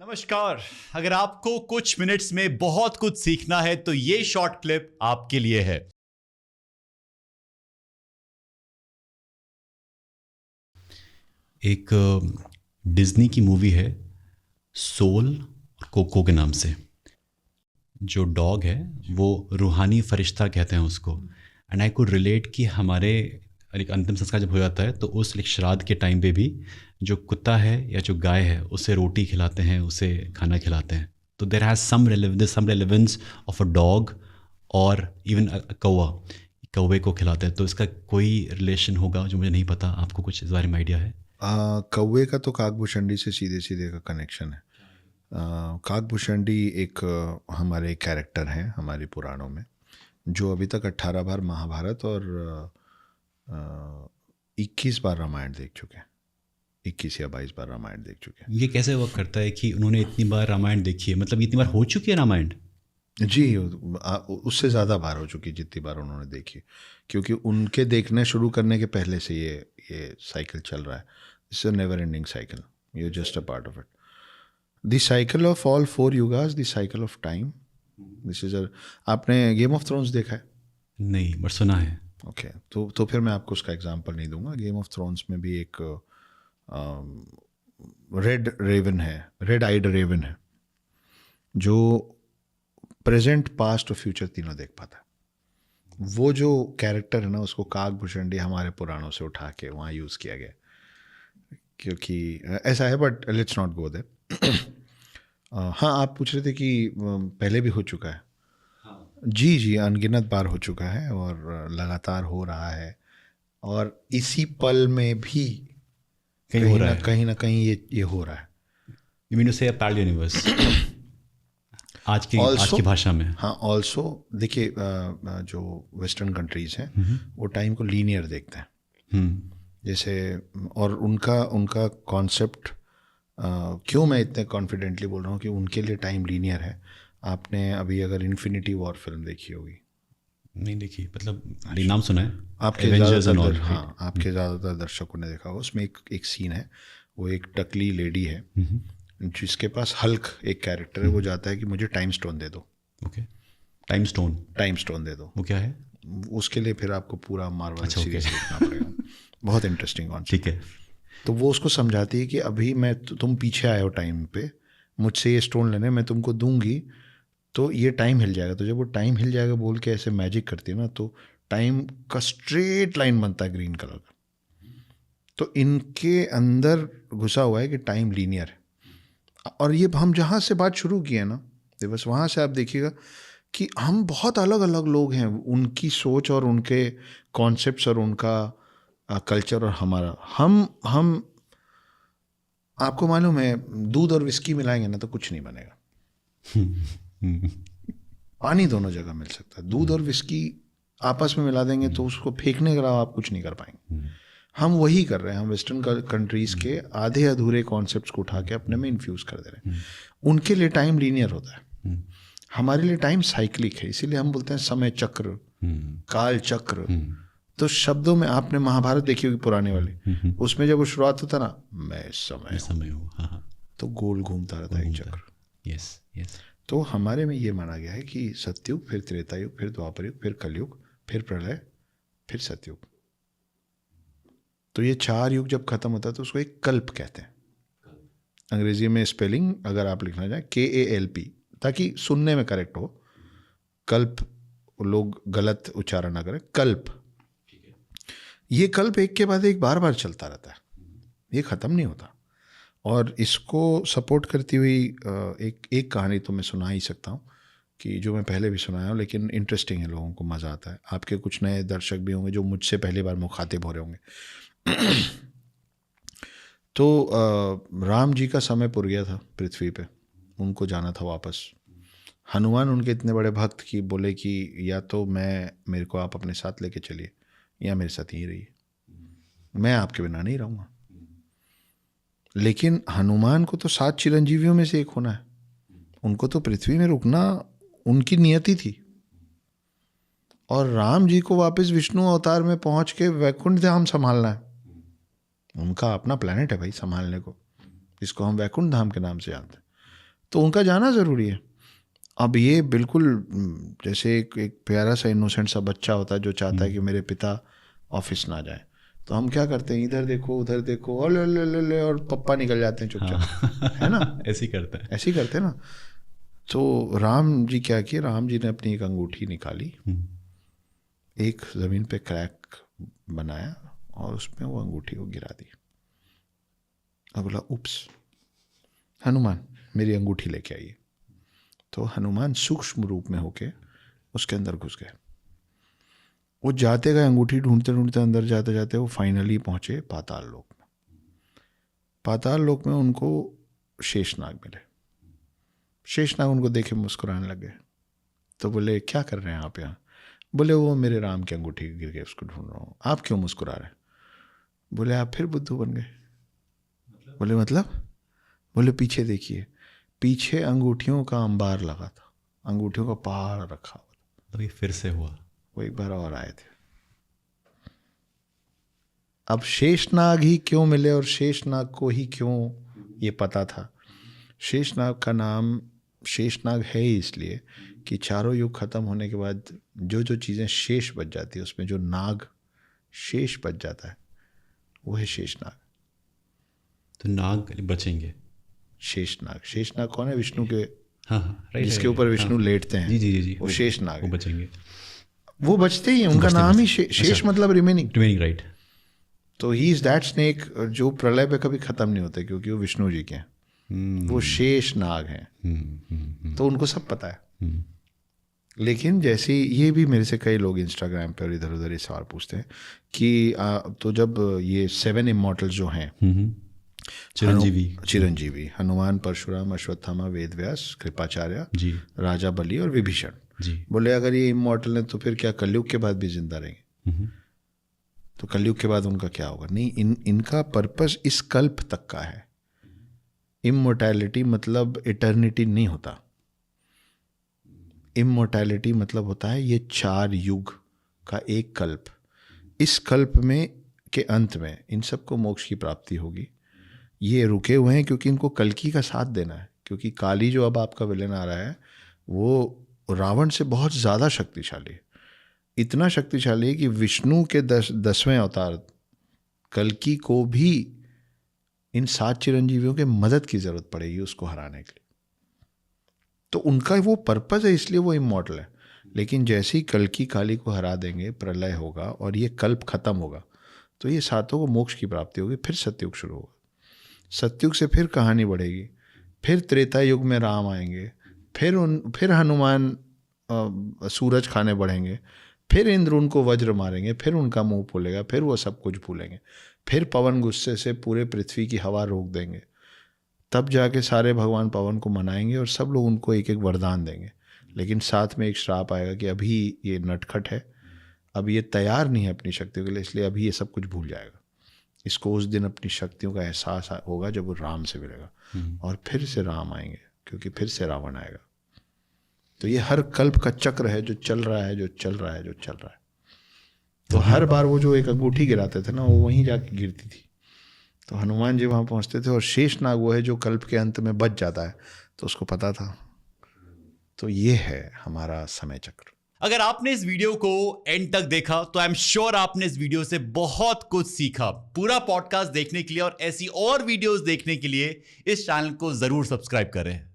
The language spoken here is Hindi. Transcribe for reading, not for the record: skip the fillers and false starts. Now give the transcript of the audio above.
नमस्कार। अगर आपको कुछ मिनट्स में बहुत कुछ सीखना है तो ये शॉर्ट क्लिप आपके लिए है। एक डिज्नी की मूवी है सोल और कोको के नाम से। जो डॉग है वो रूहानी फरिश्ता कहते हैं उसको। एंड आई कुड रिलेट कि हमारे एक अंतिम संस्कार जब हो जाता है तो उस एक श्राद्ध के टाइम पे भी जो कुत्ता है या जो गाय है उसे रोटी खिलाते हैं, उसे खाना खिलाते हैं। तो there has some relevance of a dog और इवन कौवे को खिलाते हैं। तो इसका कोई रिलेशन होगा जो मुझे नहीं पता। आपको कुछ इस बारे में आइडिया है? कौवे का तो काकभूषणी से सीधे सीधे का कनेक्शन है। काकभूषणी एक हमारे कैरेक्टर हैं हमारे पुराणों में, जो अभी तक 18 बार महाभारत और 21 बार रामायण देख चुके हैं। 21 या 22 बार रामायण देख चुके हैं। ये कैसे वर्क करता है कि उन्होंने इतनी बार रामायण देखी है? मतलब इतनी बार हो चुकी है रामायण? जी, उससे ज़्यादा बार हो चुकी जितनी बार उन्होंने देखी, क्योंकि उनके देखने शुरू करने के पहले से ये साइकिल चल रहा है। It's a never ending cycle, you just a part of it. The cycle of all 4 yugas, the cycle of time. This is a open game of thrones देखा है? नहीं, बट सुना है। ओके, तो फिर मैं आपको उसका एग्जांपल नहीं दूंगा। गेम ऑफ थ्रोन्स में भी एक रेड आइड रेवन है, जो प्रेजेंट, पास्ट और फ्यूचर तीनों देख पाता है। वो जो कैरेक्टर है ना, उसको काकभूषणी हमारे पुराणों से उठा के वहाँ यूज़ किया गया, क्योंकि ऐसा है। But let's not go there. हाँ, आप पूछ रहे थे कि पहले भी हो चुका है। हाँ। जी, अनगिनत बार हो चुका है और लगातार हो रहा है। और इसी पल में भी कहीं ना कहीं ये हो रहा है। यू मीन टू से अ पैरेलल यूनिवर्स आज की भाषा में? हाँ, ऑल्सो देखिए, जो वेस्टर्न कंट्रीज हैं वो टाइम को लीनियर देखते हैं। जैसे, और उनका कॉन्सेप्ट, क्यों मैं इतने कॉन्फिडेंटली बोल रहा हूँ कि उनके लिए टाइम लीनियर है। आपने अभी अगर इन्फिनिटी वॉर फिल्म देखी होगी? नहीं देखी, मतलब नाम सुना है। आपके ज़्यादातर दर्शकों ने देखा होगा। उसमें एक सीन है, वो एक टकली लेडी है जिसके पास हल्क एक कैरेक्टर है। वो जाता है कि मुझे टाइम स्टोन दे दो। ओके, टाइम स्टोन दे दो। वो क्या है? उसके लिए फिर आपको पूरा मार्वल सीरीज देखना पड़ेगा। बहुत इंटरेस्टिंग कॉन्सेप्ट। ठीक है। तो वो उसको समझाती है कि अभी तुम पीछे आए हो टाइम पे, मुझसे ये स्टोन लेने, मैं तुमको दूंगी तो ये टाइम हिल जाएगा। तो जब वो टाइम हिल जाएगा बोल के ऐसे मैजिक करती है ना, तो टाइम का स्ट्रेट लाइन बनता है ग्रीन कलर का। तो इनके अंदर घुसा हुआ है कि टाइम लीनियर है। और ये हम जहाँ से बात शुरू की है ना, बस वहाँ से आप देखिएगा कि हम बहुत अलग अलग लोग हैं। उनकी सोच और उनके कॉन्सेप्ट्स और उनका कल्चर और हमारा, हम आपको मालूम है, दूध और विस्की मिलाएंगे ना तो कुछ नहीं बनेगा। पानी दोनों जगह मिल सकता है। दूध और विस्की आपस में मिला देंगे तो उसको फेंकने के अलावा आप कुछ नहीं कर पाएंगे। हम वही कर रहे हैं। हम वेस्टर्न कंट्रीज के आधे अधूरे कॉन्सेप्ट्स को उठा के अपने में इन्फ्यूज कर दे रहे हैं। उनके लिए टाइम लीनियर होता है, हमारे लिए टाइम साइक्लिक है। इसीलिए हम बोलते हैं समय चक्र, काल चक्र। तो शब्दों में आपने महाभारत देखी होगी पुराने वाली, उसमें जब वो शुरुआत होता ना, मैं समय हूँ, तो गोल घूमता रहता है एक चक्र। Yes yes. तो हमारे में ये माना गया है कि सतयुग, फिर त्रेतायुग, फिर द्वापर युग, फिर कलयुग, फिर प्रलय, फिर सतयुग। तो ये 4 युग जब खत्म होता है तो उसको एक कल्प कहते हैं। अंग्रेजी में स्पेलिंग अगर आप लिखना चाहें KALP, ताकि सुनने में करेक्ट हो। कल्प लोग गलत उच्चारण ना करें, कल्प। ये कल्प एक के बाद एक बार बार चलता रहता है, ये ख़त्म नहीं होता। और इसको सपोर्ट करती हुई एक कहानी तो मैं सुना ही सकता हूँ, कि जो मैं पहले भी सुनाया हूँ, लेकिन इंटरेस्टिंग है, लोगों को मज़ा आता है। आपके कुछ नए दर्शक भी होंगे जो मुझसे पहली बार मुखातिब हो रहे होंगे। तो राम जी का समय पुर गया था पृथ्वी पे, उनको जाना था वापस। हनुमान उनके इतने बड़े भक्त कि बोले कि या तो मेरे को आप अपने साथ लेके चलिए, या मेरे साथ ही रहिए, मैं आपके बिना नहीं रहूँगा। लेकिन हनुमान को तो 7 चिरंजीवियों में से एक होना है। उनको तो पृथ्वी में रुकना उनकी नियति थी। और राम जी को वापस विष्णु अवतार में पहुंच के वैकुंठ धाम संभालना है। उनका अपना प्लेनेट है भाई संभालने को, इसको हम वैकुंठ धाम के नाम से जानते हैं। तो उनका जाना ज़रूरी है। अब ये बिल्कुल जैसे एक प्यारा सा इनोसेंट सा बच्चा होता है जो चाहता है कि मेरे पिता ऑफिस ना जाए, तो हम क्या करते हैं, इधर देखो उधर देखो और पप्पा निकल जाते हैं चुपचाप, है ना। ऐसे ही करते हैं, ऐसे ही करते हैं ना। तो राम जी क्या किए, राम जी ने अपनी एक अंगूठी निकाली, एक ज़मीन पे क्रैक बनाया और उसमें वो अंगूठी को गिरा दी और बोला उप्स, हनुमान मेरी अंगूठी लेके आइए। तो हनुमान सूक्ष्म रूप में होके उसके अंदर घुस गए। वो जाते गए अंगूठी ढूंढते ढूंढते अंदर जाते जाते वो फाइनली पहुंचे पाताल लोक में। पाताल लोक में उनको शेषनाग मिले। शेषनाग उनको देखे मुस्कुराने लगे। तो बोले क्या कर रहे हैं आप यहाँ? बोले वो मेरे राम की अंगूठी गिर गई, उसको ढूंढ रहा हूँ। आप क्यों मुस्कुरा रहे हैं? बोले आप फिर बुद्धू बन गए। बोले मतलब? बोले पीछे देखिए, पीछे अंगूठियों का अंबार लगा था, अंगूठियों का पहाड़ रखा हुआ था। तो ये फिर से हुआ, वो एक बार और आए थे। अब शेषनाग ही क्यों मिले और शेषनाग को ही क्यों ये पता था? शेषनाग का नाम शेषनाग है ही इसलिए कि चारों युग खत्म होने के बाद जो जो चीज़ें शेष बच जाती है उसमें जो नाग शेष बच जाता है वो है शेषनाग। तो नाग बचेंगे। शेषनाग, शेषनाग कौन है? विष्णु के, हाँ, जिसके ऊपर विष्णु लेटते हैं, जी, वो शेषनाग वो बचेंगे, वो बचते ही हैं। उनका नाम ही शेष मतलब रिमेनिंग, राइट। तो ही इज दैट स्नेक जो प्रलय पे कभी खत्म नहीं होते क्योंकि वो विष्णु जी के हैं, वो शेष नाग हैं। तो उनको सब पता है। लेकिन जैसे ये भी मेरे से कई लोग इंस्टाग्राम पे और इधर उधर ये सवाल पूछते हैं कि तो जब ये 7 इमॉर्टल्स जो हैं, चिरंजीवी हनुमान, परशुराम, अश्वत्थामा, वेदव्यास, कृपाचार्य जी, राजा बलि और विभीषण जी, बोले अगर ये इमॉर्टल हैं तो फिर क्या कलयुग के बाद भी जिंदा रहेंगे? तो कलयुग के बाद उनका क्या होगा? नहीं, इनका पर्पस इस कल्प तक का है। इमोर्टैलिटी मतलब इटर्निटी नहीं होता। इमोर्टैलिटी मतलब होता है ये 4 युग का एक कल्प। इस कल्प में के अंत में इन सबको मोक्ष की प्राप्ति होगी। ये रुके हुए हैं क्योंकि इनको कल्कि का साथ देना है, क्योंकि काली जो अब आपका विलेन आ रहा है वो रावण से बहुत ज़्यादा शक्तिशाली है। इतना शक्तिशाली है कि विष्णु के 10वें अवतार कल्कि को भी इन 7 चिरंजीवियों के मदद की ज़रूरत पड़ेगी उसको हराने के लिए। तो उनका वो पर्पज़ है, इसलिए वो इमॉर्टल है। लेकिन जैसे ही कल्कि काली को हरा देंगे, प्रलय होगा और ये कल्प खत्म होगा, तो ये 7 को मोक्ष की प्राप्ति होगी। फिर सतयुग शुरू होगा। सतयुग से फिर कहानी बढ़ेगी, फिर त्रेता युग में राम आएंगे, फिर हनुमान सूरज खाने बढ़ेंगे, फिर इंद्र उनको वज्र मारेंगे, फिर उनका मुंह फूलेगा, फिर वो सब कुछ भूलेंगे, फिर पवन गुस्से से पूरे पृथ्वी की हवा रोक देंगे। तब जाके सारे भगवान पवन को मनाएंगे और सब लोग उनको एक एक वरदान देंगे। लेकिन साथ में एक श्राप आएगा कि अभी ये नटखट है, अब ये तैयार नहीं है अपनी शक्तियों के लिए, इसलिए अभी ये सब कुछ भूल जाएगा। इसको उस दिन अपनी शक्तियों का एहसास होगा जब वो राम से मिलेगा और फिर से राम आएंगे, क्योंकि फिर से रावण आएगा। तो ये हर कल्प का चक्र है जो चल रहा है, जो चल रहा है, जो चल रहा है। तो हर बार वो जो एक अंगूठी गिराते थे ना, वो वहीं जाके गिरती थी। तो हनुमान जी वहाँ पहुँचते थे और शेषनाग वो है जो कल्प के अंत में बच जाता है, तो उसको पता था। तो ये है हमारा समय चक्र। अगर आपने इस वीडियो को एंड तक देखा तो आई एम श्योर आपने इस वीडियो से बहुत कुछ सीखा। पूरा पॉडकास्ट देखने के लिए और ऐसी और वीडियोस देखने के लिए इस चैनल को जरूर सब्सक्राइब करें।